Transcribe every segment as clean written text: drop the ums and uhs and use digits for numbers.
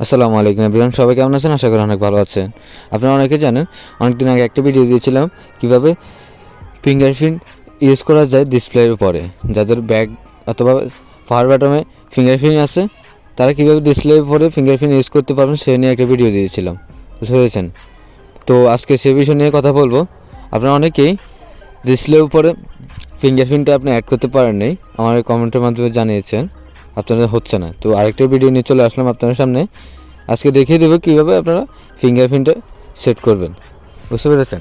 আসসালামু আলাইকুম এভরিওয়ান, সবাই কেমন আছেন? আশা করি অনেক ভালো আছেন। আপনারা অনেকে জানেন, অনেকদিন আগে একটা ভিডিও দিয়েছিলাম কিভাবে ফিঙ্গারপ্রিন্ট ইউজ করা যায় ডিসপ্লের উপরে। যাদের ব্যাক অথবা পাওয়ার বাটনে ফিঙ্গারপ্রিন্ট আছে তারা কীভাবে ডিসপ্লের উপরে ফিঙ্গারপ্রিন্ট ইউজ করতে পারবেন সে নিয়ে একটা ভিডিও দিয়েছিলাম, বুঝতে পেরেছেন? তো আজকে সে বিষয় নিয়ে কথা বলবো। আপনারা অনেকেই ডিসপ্লের উপরে ফিঙ্গারপ্রিন্টটা আপনি অ্যাড করতে পারেন নাই, আমার কমেন্টের মাধ্যমে জানিয়েছেন আপনাদের হচ্ছে না। তো আরেকটা ভিডিও নিয়ে চলে আসলাম আপনাদের সামনে। আজকে দেখিয়ে দেবো কীভাবে আপনারা ফিঙ্গারপ্রিন্টটা সেট করবেন, বুঝতে পেরেছেন?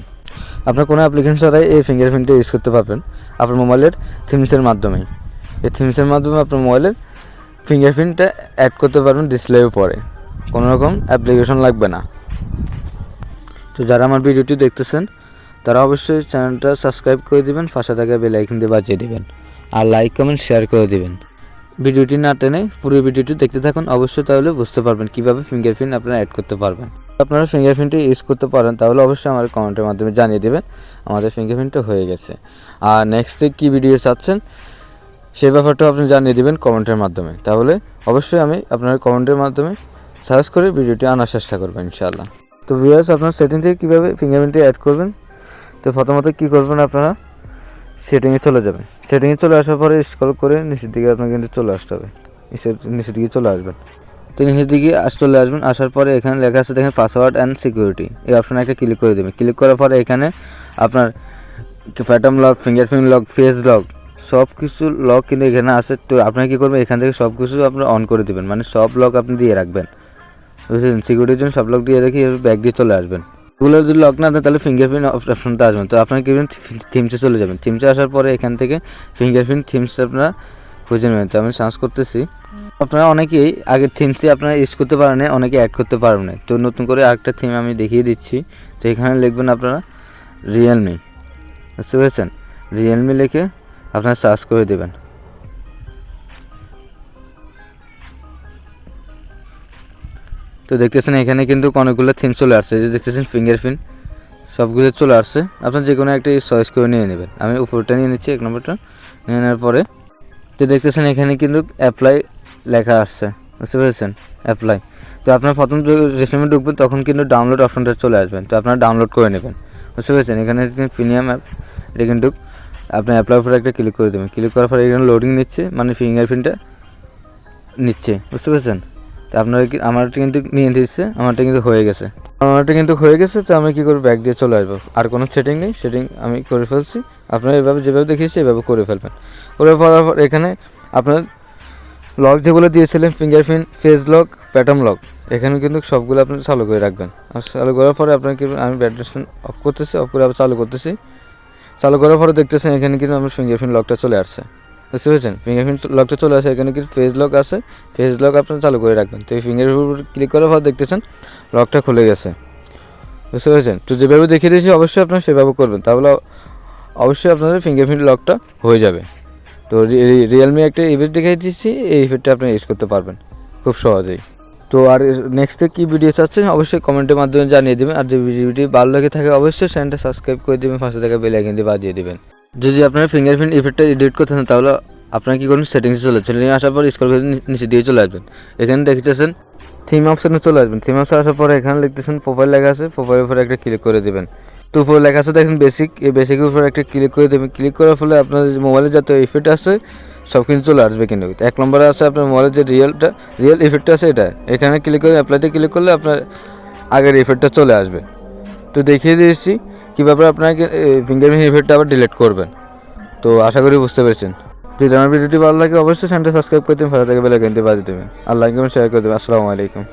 আপনার কোনো অ্যাপ্লিকেশন ছাড়াই এই ফিঙ্গারপ্রিন্টটা ইউজ করতে পারবেন আপনার মোবাইলের থিমসের মাধ্যমেই। এই থিমসের মাধ্যমে আপনার মোবাইলের ফিঙ্গারপ্রিন্টটা অ্যাড করতে পারবেন ডিসপ্লের উপরে, কোনো রকম অ্যাপ্লিকেশন লাগবে না। তো যারা আমার ভিডিওটি দেখতেছেন তারা অবশ্যই চ্যানেলটা সাবস্ক্রাইব করে দিবেন, পাশে থাকা বেল আইকন দিয়ে বাজিয়ে দিবেন, আর লাইক কমেন্ট শেয়ার করে দিবেন। ভিডিওটি না টেনে পুরো ভিডিওটি দেখতে থাকুন, অবশ্যই তাহলে বুঝতে পারবেন কীভাবে ফিঙ্গারপ্রিন্ট আপনারা অ্যাড করতে পারবেন। আপনারা ফিঙ্গারপ্রিন্টটি ইউজ করতে পারেন তাহলে অবশ্যই আমার কমেন্টের মাধ্যমে জানিয়ে দেবেন আমাদের ফিঙ্গারপ্রিন্টটা হয়ে গেছে। আর নেক্সটে কী ভিডিও চাচ্ছেন সেই ব্যাপারটাও আপনি জানিয়ে দেবেন কমেন্টের মাধ্যমে, তাহলে অবশ্যই আমি আপনার কমেন্টের মাধ্যমে সার্চ করে ভিডিওটি আনার চেষ্টা করবেন ইনশাআল্লাহ। তো ভিউয়ার্স, আপনার সেটিং থেকে কীভাবে ফিঙ্গারপ্রিন্টটি অ্যাড করবেন, তো প্রথমত কী করবেন, আপনারা সেটিংয়ে চলে যাবেন। সেটিংয়ে চলে আসার পরে স্ক্রল করে নিচের দিকে আপনার কিন্তু চলে আসতে হবে, নিচের দিকে চলে আসবেন। তো নিচের দিকে চলে আসবেন, আসার পরে এখানে লেখা আছে দেখেন পাসওয়ার্ড অ্যান্ড সিকিউরিটি, এই অপশানে একটা ক্লিক করে দেবেন। ক্লিক করার পরে এখানে আপনার pattern lock, fingerprint lock, face lock সব কিছু লক কিন্তু এখানে আছে। তো আপনারা কী করবেন, এখান থেকে সব কিছু আপনার অন করে দেবেন, মানে সব লক আপনি দিয়ে রাখবেন, বুঝলেন? সিকিউরিটির জন্য সব লক দিয়ে রেখে ব্যাক দিয়ে চলে আসবেন। এগুলো যদি লক না দেন তাহলে ফিঙ্গারপ্রিন্ট অপশনটা আসবেন। তো আপনারা কি করবেন, থিমসে চলে যাবেন। থিমসে আসার পরে এখান থেকে ফিঙ্গারপ্রিন্ট থিমস আপনারা খুঁজে নেবেন। তো আমি সার্চ করতেছি। আপনারা অনেকেই আগের থিমসে আপনারা ইউজ করতে পারেন না, অনেকে অ্যাড করতে পারবেন না। তো নতুন করে আরেকটা থিম আমি দেখিয়ে দিচ্ছি। তো এখানে লিখবেন আপনারা রিয়েলমি, বুঝতে পেরেছেন? রিয়েলমি লিখে আপনারা সার্চ করে দেবেন। তো দেখতেছেন এখানে কিন্তু অনেকগুলো থিম চলে আসছে, যে দেখতেছেন ফিঙ্গারপ্রিন্ট সবগুলো চলে আসছে। আপনার যে কোনো একটা চয়েস করে নিয়ে নেবেন। আমি উপরটা নিয়ে নিচ্ছি, 1 নম্বরটা নিয়ে নেওয়ার পরে তো দেখতেছেন এখানে কিন্তু অ্যাপ্লাই লেখা আসছে, বুঝতে পেরেছেন? অ্যাপ্লাই। তো আপনার প্রথম রেশমে ঢুকবেন তখন কিন্তু ডাউনলোড অপশনটা চলে আসবেন, তো আপনারা ডাউনলোড করে নেবেন, বুঝতে পেরেছেন? এখানে প্রিমিয়াম অ্যাপ, এটা কিন্তু আপনি অ্যাপ্লাই উপরে একটা ক্লিক করে দেবেন। ক্লিক করার পরে এখানে লোডিং নিচ্ছে, মানে ফিঙ্গারপ্রিন্টটা নিচ্ছে, বুঝতে পেরেছেন? তো আপনারা আমারটা কিন্তু নিয়ে দিচ্ছে, আমারটা কিন্তু হয়ে গেছে। তো আমি কী করবো, ব্যাক দিয়ে চলে আসবো। আর কোনো সেটিং নেই, সেটিং আমি করে ফেলছি। আপনারা এভাবে যেভাবে দেখিয়েছি এভাবে করে ফেলবেন। করে ফেলার পর এখানে আপনার লক যেগুলো দিয়েছিলেন, fingerprint, face lock, pattern lock, এখানে কিন্তু সবগুলো আপনি চালু করে রাখবেন। আর চালু করার পরে আপনার কি, আমি ব্যাটারি অফ করতেছি, অফ করে আবার চালু করতেছি। চালু করার পরে দেখতেছেন এখানে কিন্তু আমার ফিঙ্গারপ্রিন্ট লকটা চলে আসছে, বুঝতে পেরেছেন? ফিঙ্গারপ্রিন্ট লকটা চলে আসে। এখানে কিন্তু ফেস লক আছে, ফেস লক আপনারা চালু করে রাখবেন। তো এই ফিঙ্গারপ্রিন্ট উপর ক্লিক করার পর দেখতেছেন লকটা খুলে গেছে, বুঝতে পেরেছেন? তো যেভাবে দেখিয়ে দিয়েছি অবশ্যই আপনারা সেভাবে করবেন, তাহলে অবশ্যই আপনাদের ফিঙ্গারপ্রিন্ট লকটা হয়ে যাবে। তো রিয়েলমি একটা ইফেক্ট দেখিয়ে দিচ্ছি, এই ইফেক্টটা আপনি ইউজ করতে পারবেন খুব সহজেই। তো আর নেক্সটে কী ভিডিও চাচ্ছেন অবশ্যই কমেন্টের মাধ্যমে জানিয়ে দেবেন। আর যে ভিডিওটি ভালো লেগে থাকে অবশ্যই চ্যানেলটা সাবস্ক্রাইব করে দেবেন, পাশে থাকা বেল আইকন দিয়ে বাজিয়ে দেবেন। যদি আপনারা ফিঙ্গারপ্রিন্ট ইফেক্টটা এডিট করতে চান তাহলে আপনারা কী করবেন, সেটিংসে চলে আসার পর স্ক্রল করে নিচে দিয়ে চলে আসবেন। এখানে দেখতেছেন থিম অপশানে চলে আসবেন। থিম অপশানে আসার পরে এখানে লিখতেছেন প্রোফাইল লেখা আছে, প্রোফাইলের উপরে একটা ক্লিক করে দেবেন। তো উপরে লেখা আছে দেখেন বেসিক, এই বেসিকের উপরে একটা ক্লিক করে দেবেন। ক্লিক করার ফলে আপনার মোবাইলে যত ইফেক্ট আছে সব কিছু চলে আসবে। কিন্তু 1 নম্বরে আছে আপনার মোবাইলের যে রিয়েল ইফেক্টটা আছে, এটা এখানে ক্লিক করে অ্যাপ্লাইতে ক্লিক করলে আপনার আগের ইফেক্টটা চলে আসবে। তো দেখিয়ে দিয়েছি কীভাবে আপনাকে ফিঙ্গারপ্রিন্ট ইফেক্টটা আবার ডিলিট করবেন। তো আশা করি বুঝতে পেরেছেন। যদি আমার ভিডিওটি ভালো লাগে অবশ্যই চ্যানেলটা সাবস্ক্রাইব করে দেবেন, ভালো থাকে বেল আইকনটি বাজিয়ে দেবেন, আর লাইক এবং শেয়ার করে দেবেন। আসসালামু আলাইকুম।